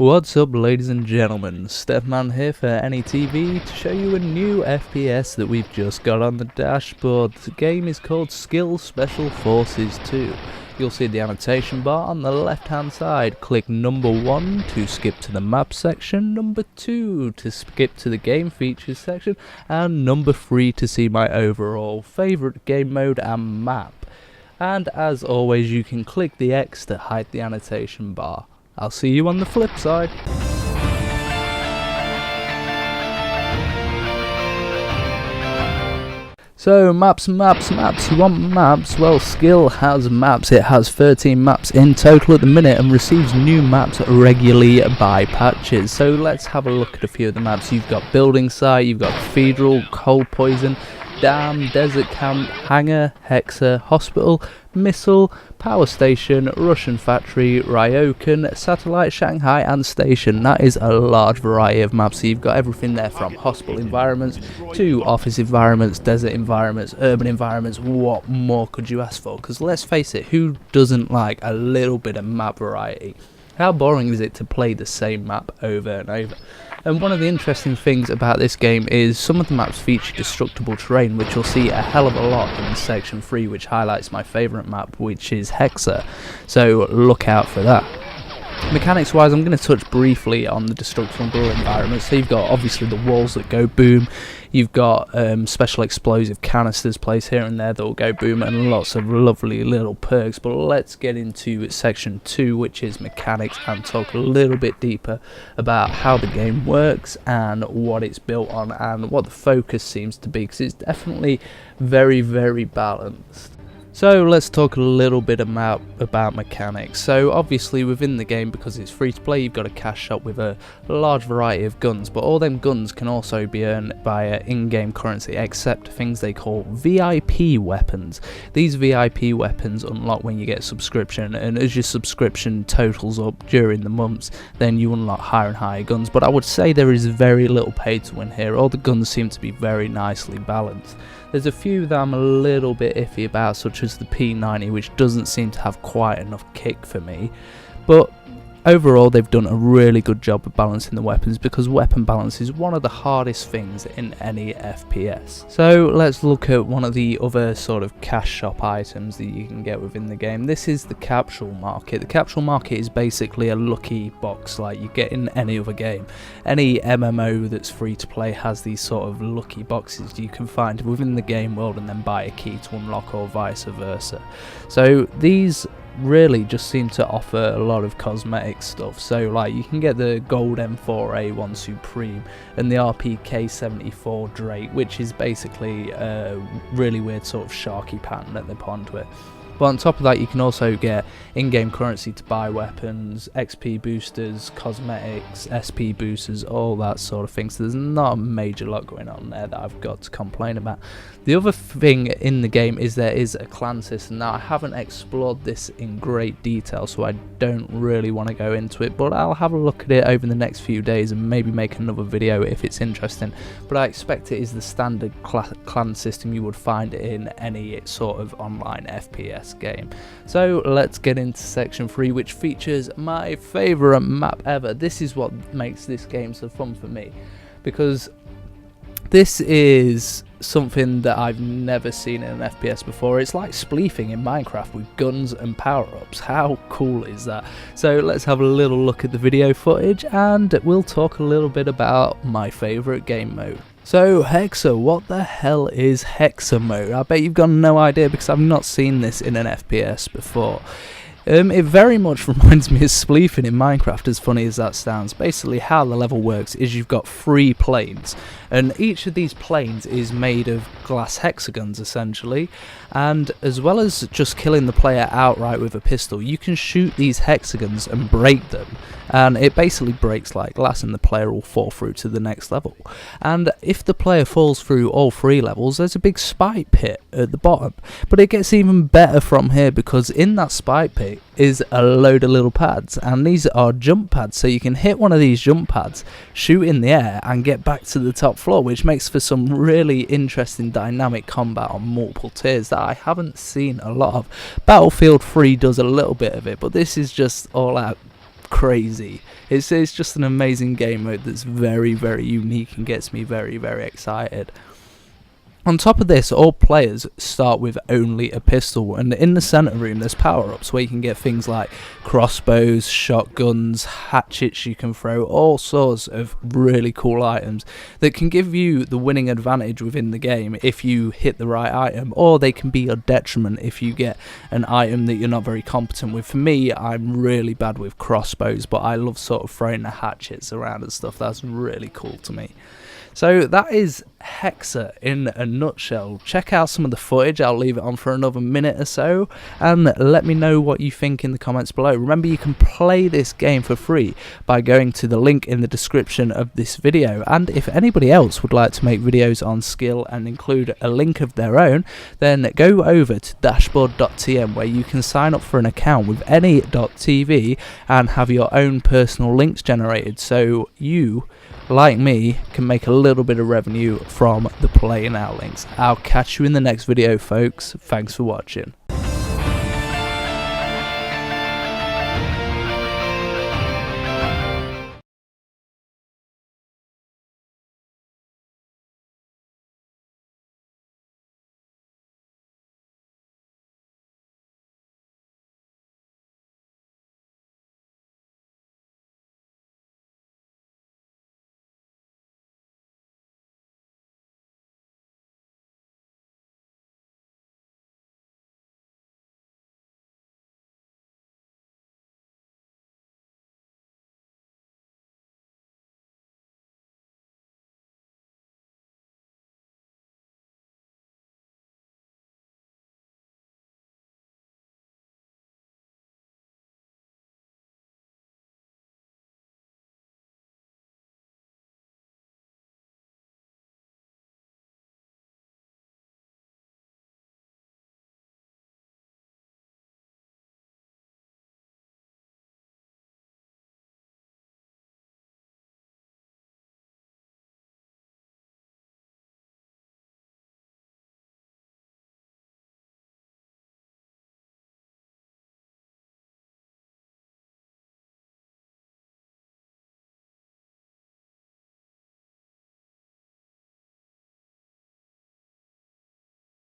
What's up, ladies and gentlemen? Stepman here for NETV to show you a new FPS that we've just got on the dashboard. The game is called Skill Special Forces 2. You'll see the annotation bar on the left hand side. Click number 1 to skip to the map section, number 2 to skip to the game features section, and number 3 to see my overall favourite game mode and map. And as always, you can click the X to hide the annotation bar. I'll see you on the flip side. So maps, you want maps? Well, Skill has maps. It has 13 maps in total at the minute and receives new maps regularly by patches. So let's have a look at a few of the maps. You've got Building Site, you've got Cathedral, Cold Poison, Dam, Desert Camp, Hangar, Hexa, Hospital, Missile, Power Station, Russian Factory, Ryokan, Satellite, Shanghai and Station. That is a large variety of maps, so you've got everything there from hospital environments to office environments, desert environments, urban environments. What more could you ask for? Because let's face it, who doesn't like a little bit of map variety? How boring is it to play the same map over and over? And one of the interesting things about this game is some of the maps feature destructible terrain, which you'll see a hell of a lot in section 3, which highlights my favourite map, which is Hexa. So look out for that. Mechanics wise, I'm going to touch briefly on the destructible environment. So you've got obviously the walls that go boom, you've got special explosive canisters placed here and there that will go boom, and lots of lovely little perks. But let's get into section 2, which is mechanics, and talk a little bit deeper about how the game works and what it's built on and what the focus seems to be, because it's definitely very, very balanced. So let's talk a little bit about mechanics. So obviously within the game, because it's free to play, you've got a cash shop with a large variety of guns, but all them guns can also be earned via in-game currency, except things they call VIP weapons. These VIP weapons unlock when you get a subscription, and as your subscription totals up during the months, then you unlock higher and higher guns. But I would say there is very little pay to win here. All the guns seem to be very nicely balanced. There's a few that I'm a little bit iffy about, such as the P90, which doesn't seem to have quite enough kick for me, but overall they've done a really good job of balancing the weapons, because weapon balance is one of the hardest things in any FPS. So let's look at one of the other sort of cash shop items that you can get within the game. This is the capsule market. The capsule market is basically a lucky box like you get in any other game. Any MMO that's free to play has these sort of lucky boxes you can find within the game world and then buy a key to unlock, or vice versa. So these really just seem to offer a lot of cosmetic stuff. So like you can get the gold M4A1 Supreme and the RPK74 Drake, which is basically a really weird sort of sharky pattern that they put onto it. But on top of that, you can also get in-game currency to buy weapons, XP boosters, cosmetics, SP boosters, all that sort of thing. So there's not a major lot going on there that I've got to complain about. The other thing in the game is there is a clan system. Now I haven't explored this in great detail, so I don't really want to go into it, but I'll have a look at it over the next few days and maybe make another video if it's interesting. But I expect it is the standard clan system you would find in any sort of online FPS game. So let's get into section 3, which features my favourite map ever. This is what makes this game so fun for me, because this is something that I've never seen in an FPS before. It's like spleefing in Minecraft with guns and power-ups. How cool is that? So let's have a little look at the video footage and we'll talk a little bit about my favourite game mode. So Hexa, what the hell is Hexa mode? I bet you've got no idea, because I've not seen this in an FPS before. It very much reminds me of spleefing in Minecraft, as funny as that sounds. Basically how the level works is you've got 3 planes, and each of these planes is made of glass hexagons essentially, and as well as just killing the player outright with a pistol, you can shoot these hexagons and break them, and it basically breaks like glass and the player will fall through to the next level. And if the player falls through all 3 levels, there's a big spike pit at the bottom, but it gets even better from here, because in that spike pit is a load of little pads, and these are jump pads, so you can hit one of these jump pads, shoot in the air and get back to the top floor, which makes for some really interesting dynamic combat on multiple tiers that I haven't seen a lot of. Battlefield 3 does a little bit of it, but this is just all out crazy. It's just an amazing game mode that's very, very unique and gets me very, very excited. On top of this, all players start with only a pistol, and in the centre room there's power-ups where you can get things like crossbows, shotguns, hatchets you can throw, all sorts of really cool items that can give you the winning advantage within the game if you hit the right item, or they can be your detriment if you get an item that you're not very competent with. For me, I'm really bad with crossbows, but I love sort of throwing the hatchets around and stuff. That's really cool to me. So that is Hexa in a nutshell. Check out some of the footage, I'll leave it on for another minute or so, and let me know what you think in the comments below. Remember, you can play this game for free by going to the link in the description of this video, and if anybody else would like to make videos on skill and include a link of their own, then go over to dashboard.tm where you can sign up for an account with any.tv and have your own personal links generated, so you, like me, can make a little bit of revenue from the play now links. I'll catch you in the next video, folks. Thanks for watching.